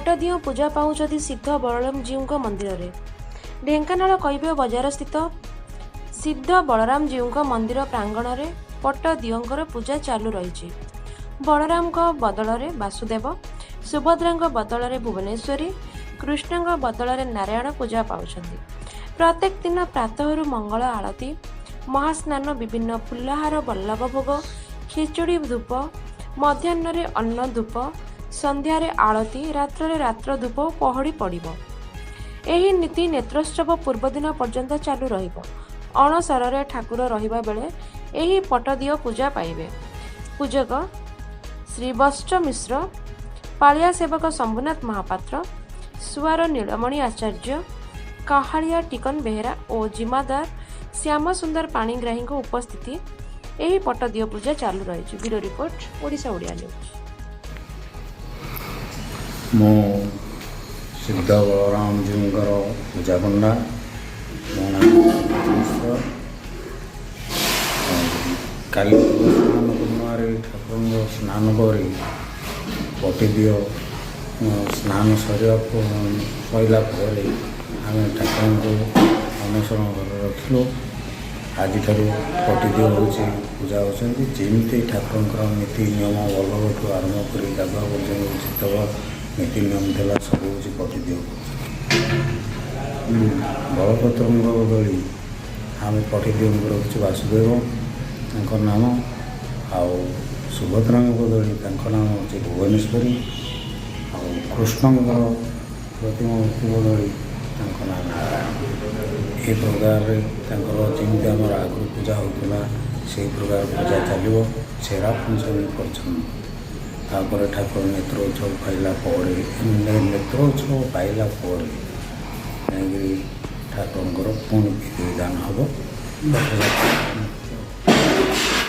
पटदियो पूजा पाउछथि सिद्ध बलराम जीउଙ୍କ मन्दिररे। ढेंकानाल कैब्य बजार स्थित सिद्ध बलराम जीउଙ୍କ मन्दिर प्रांगणरे पटदियोंकर पूजा चालू रही। बलराम बदलरे वासुदेव, सुभद्रा बदलरे भुवनेश्वरी, कृष्ण बदलरे नारायण पूजा पाउछथि। प्रत्येक दिन प्रातः मंगल आरती, महास्नान, विभिन्न फुलहार, बल्लभ भोग, खिचुड़ी धूप, मध्याह्न अन्न धूप, संध्यारे आरती, रात्रे रात्र धूप पहड़ी पड़िबो। एही नीति नेत्रोत्सव पूर्वदिन पर्यंत चालू रहिबो। अणसर ठाकुर रहिबा बेले एही पटदियो पूजा पाइबे। पूजक श्री वत्स मिश्र, पालिया सेवक शंभुनाथ महापात्र, सुआर नीलमणि आचार्य, काहालिया टिकन बेहेरा और जिम्मेदार श्याम सुंदर पाणीग्राही उपस्थिति एही पटदियो पूजा चालू रही। Bureau report, Odisha Odia news. मो सिद्ध बलराम जीउंकर पूजा पंडा मो नाम मिश्र। काली स्नान पूर्णिमार ठाकुर स्नान कर पटदियो स्नान सरिया आम ठाकुर को अनुसरण कर रखिलु। आज पटदियो हूँ पूजा होती जमी ठाकुर नीति नियम बल्लभठू आरंभ कर गाधुआ पर्यटन जितक नीति नियम था सब हूँ पटदियो। बलभद्र बदली आम पटदियो रखी वासुदेव नाम, आउ सुभद्रा बदली नाम हूँ भुवनेश्वरी, कृष्ण प्रतिमूर्ति बदली नाम नारायण। ये प्रकार जमी आम आगु पूजा होता से प्रकार पूजा चलो छेरा पंचमी पर्यटन। ठाकुर नेत्रोत्सव पाइला नेत्रोत्सव पाइला ठाकुर पुणी विधि विधान हम।